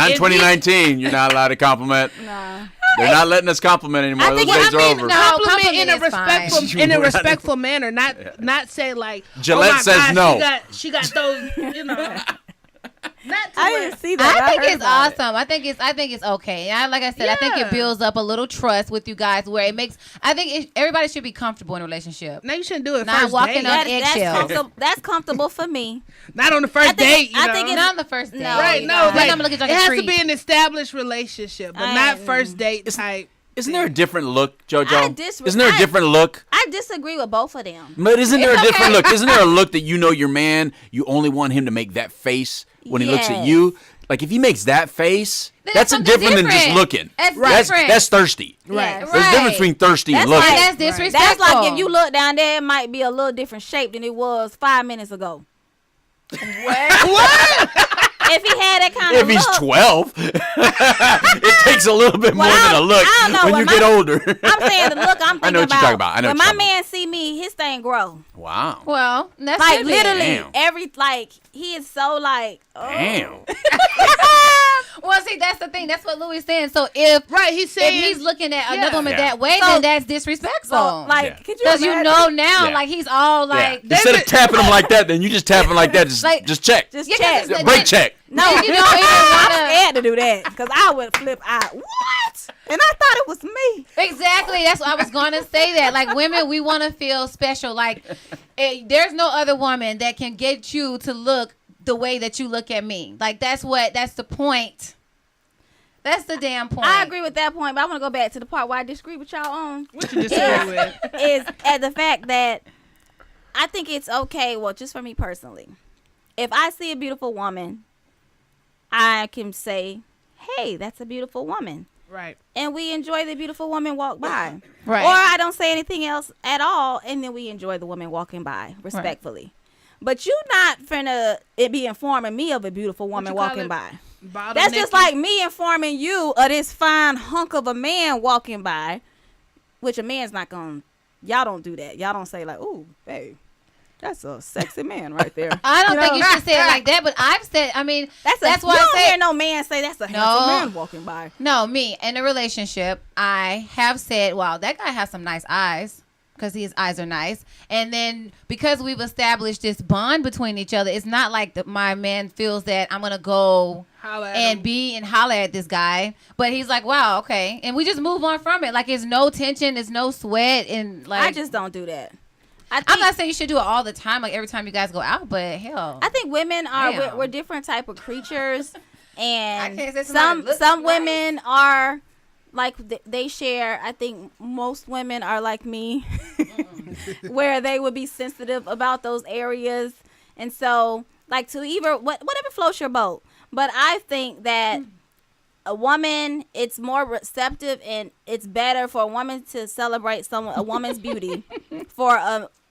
in 2019, you're not allowed to compliment. Nah. They're not letting us compliment anymore. Those days are over. No, compliment in a respectful manner, not say like Gillette says no. She got those, I didn't see that. I think it's awesome. I think it's okay. Like I said, I think it builds up a little trust with you guys where it makes. I think everybody should be comfortable in a relationship. No, you shouldn't do it. Not first walking date. on eggshells. That's comfortable for me. Not on the first date. I think it's not on the first date. Right? No, I'm gonna look at you like it a has treat. to be an established relationship, but not first date type. Isn't there a different look, JoJo? Isn't there a different look? I disagree with both of them. But isn't there a different look? Isn't there a look that your man, you only want him to make that face when he looks at you? Like, if he makes that face, that's different than just looking. That's thirsty. Right. There's a difference between thirsty and looking. That's disrespectful. That's like if you look down there, it might be a little different shape than it was 5 minutes ago. What? If he had that kind of look. If he's 12, it takes a little bit more than a look when you get older. I'm saying the look I'm thinking about. I know what you're talking about. When my man see me, his thing grow. Wow. Well, that's like literally Damn. he is so like. Oh. Damn. Well, see, that's the thing. That's what Louis is saying. So if he's saying if he's looking at another woman that way, then that's disrespectful. So, like, because you know now, like he's all like. Instead of tapping him like that, then you just tap him like that. Just check. Just check. Break check. No, you don't even I'm scared to do that because I would flip out. What? And I thought it was me. Exactly. That's what I was going to say. That like women, we want to feel special. Like there's no other woman that can get you to look the way that you look at me. Like that's the point. That's the damn point. I agree with that point, but I want to go back to the part where I disagree with y'all on. What you disagree with? Is at the fact that I think it's okay. Well, just for me personally, if I see a beautiful woman, I can say, hey, that's a beautiful woman. Right. And we enjoy the beautiful woman walk by. Right. Or I don't say anything else at all, and then we enjoy the woman walking by respectfully. Right. But you not finna be informing me of a beautiful woman walking by. That's just like me informing you of this fine hunk of a man walking by, which a man's not gonna. Y'all don't do that. Y'all don't say like, ooh, babe. That's a sexy man right there. I don't think you should say it like that, but I've said, I mean, that's why I say. You don't hear no man say that's a handsome man walking by. No, me, in a relationship, I have said, wow, that guy has some nice eyes because his eyes are nice. And then because we've established this bond between each other, it's not like my man feels that I'm going to go and holler at this guy. But he's like, wow, okay. And we just move on from it. Like, it's no tension, it's no sweat. And like, I just don't do that. I'm not saying you should do it all the time, like every time you guys go out, but hell. I think women are we're different type of creatures, and some women are like they share. I think most women are like me, where they would be sensitive about those areas, and so like to either whatever floats your boat. But I think that a woman, it's more receptive and it's better for a woman to celebrate a woman's beauty for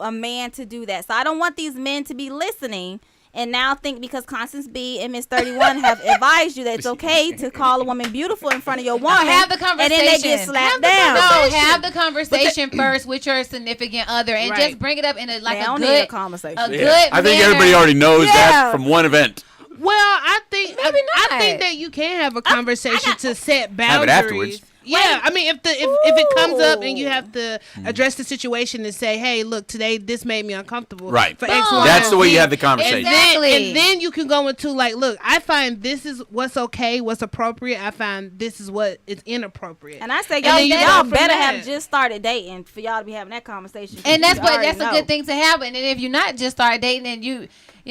a man to do that. So I don't want these men to be listening and now think because Constance B and Miss 31 have advised you that it's okay to call a woman beautiful in front of your woman. Have the conversation. And then they get slapped down. No, have the conversation first with your significant other, and just bring it up in a good conversation. A good I think everybody already knows that from one event. Well, I think Maybe not. I think that you can have a conversation to set boundaries. Have it afterwards. Yeah, I mean, if it comes up and you have to address the situation and say, "Hey, look, today this made me uncomfortable." Right. For X, Y, That's the way Z. you have the conversation. Exactly. And then you can go into like, look, I find this is what's okay, what's appropriate. I find this is what is inappropriate. And I say, then you y'all go from better there. have just started dating for y'all to be having that conversation. And that's a know. good thing to have. And then if you're not just start dating, and you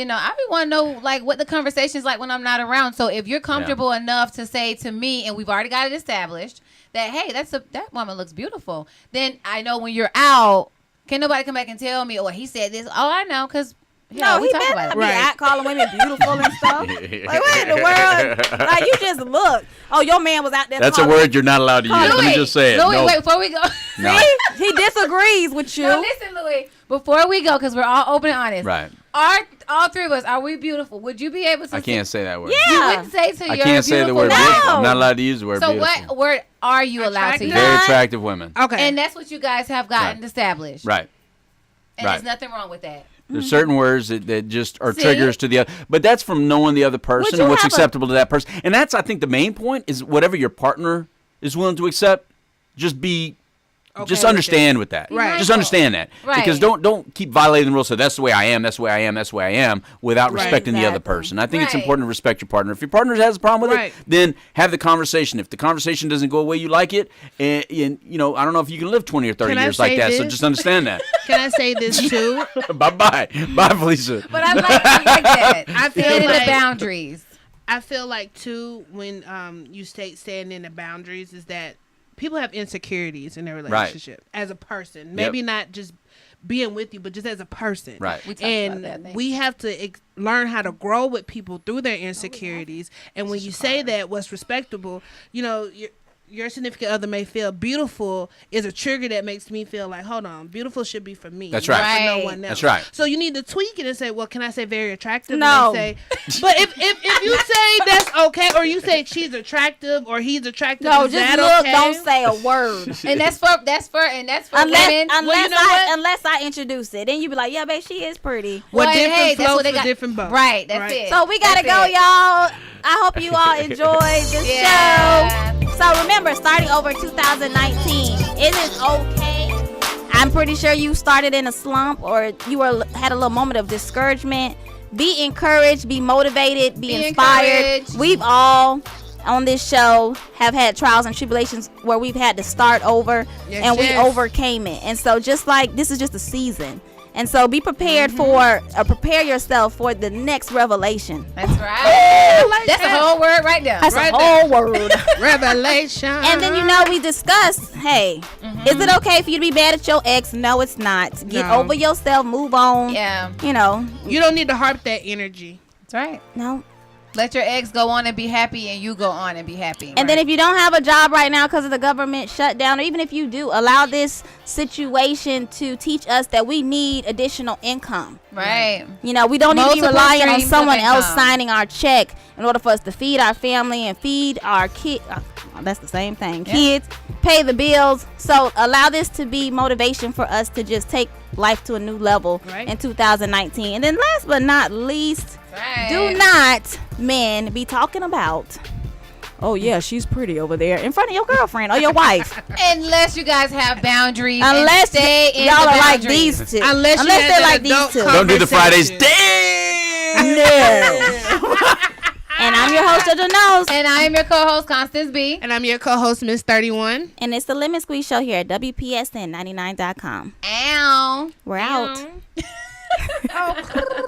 know, I be want to know like what the conversation's like when I'm not around. So if you're comfortable enough to say to me, and we've already got it established that hey, that woman looks beautiful, then I know when you're out, can't nobody come back and tell me, oh, he said this. Oh, I know, because we he talk better about not it. be out calling women beautiful and stuff. Like, what in the world? Like, you just look. Oh, your man was out there. That's a word you're not allowed to use. Let me just say it. Louis, No. wait, before we go. No. See? He disagrees with you. No, listen, Louis. Before we go, because we're all open and honest. Right. All three of us, are we beautiful? Would you be able to I can't say that word. Yeah. You wouldn't say to I your can't say the beautiful word wife. beautiful. I'm not allowed to use the word So beautiful. what word are you allowed to use? Very attractive women. Okay. And that's what you guys have gotten established. Right. And there's nothing wrong with that. There's certain words that just are See? triggers to the other. But that's from knowing the other person you and what's have acceptable to that person. And that's, I think, the main point is whatever your partner is willing to accept, just be... just understand with that. Right. Just understand that. Right. Because don't keep violating the rules. So that's the way I am, that's the way I am, that's the way I am, without respecting the other Exactly. person. I think it's Right. important to respect your partner. If your partner has a problem with Right. it, then have the conversation. If the conversation doesn't go the way you like it, and you know, I don't know if you can live 20 or 30 Can I years like say that. So this? just understand that. Can I say this too? Bye-bye. Bye, Felicia. But I like that. I feel Setting like- the boundaries. I feel like too when you staying in the boundaries is that people have insecurities in their relationship as a person. Maybe not just being with you, but just as a person. Right. We talked about that, I think. we have to learn how to grow with people through their insecurities. And when you say that what's respectable, you know, your significant other may feel beautiful is a trigger that makes me feel like, hold on, beautiful should be for me. That's not right. For no one else. That's right. So you need to tweak it and say, well, can I say very attractive? No. And say, but if you say that's okay, or you say she's attractive or he's attractive, No, is just that look. okay? Don't say a word. And that's for women. Unless I introduce it, then you be like, yeah, babe, she is pretty. Well, Well, different hey, that's flow what they for got. different boats. Right, that's it. So we gotta That's go, it. y'all. I hope you all enjoyed this Yeah. show. So remember, starting over 2019, it is okay. I'm pretty sure you started in a slump or you had a little moment of discouragement. Be encouraged, be motivated, be inspired. encouraged. We've all on this show have had trials and tribulations where we've had to start over, and we overcame it. And so just like this is just a season. And so be prepared prepare yourself for the next revelation. That's right. That's a whole word right there. That's right a whole word. Revelation. And then, you know, we discussed, hey, is it okay for you to be mad at your ex? No, it's not. Get No. over yourself, move on. Yeah. You know. You don't need to harp that energy. That's right. No. Let your ex go on and be happy, and you go on and be happy. And then if you don't have a job right now because of the government shutdown, or even if you do, allow this situation to teach us that we need additional income. Right. You know, we don't need to be Multiple relying on streams of someone else income. signing our check in order for us to feed our family and feed our kids. That's the same thing. Yeah. Kids, pay the bills. So allow this to be motivation for us to just take life to a new level in 2019. And then last but not least, do not, men, be talking about, oh yeah, she's pretty over there in front of your girlfriend or your wife. Unless you guys have boundaries. Unless and stay in y'all the are like boundaries. these two. Unless you they're had like that these adult two. Don't do the Fridays. conversation. No. And I'm your host, JoJo Knows. And I am your co-host, Constance B. And I'm your co-host, Miss 31. And it's the Lemon Squeeze Show here at WPSN99.com. Ow. We're out. Oh.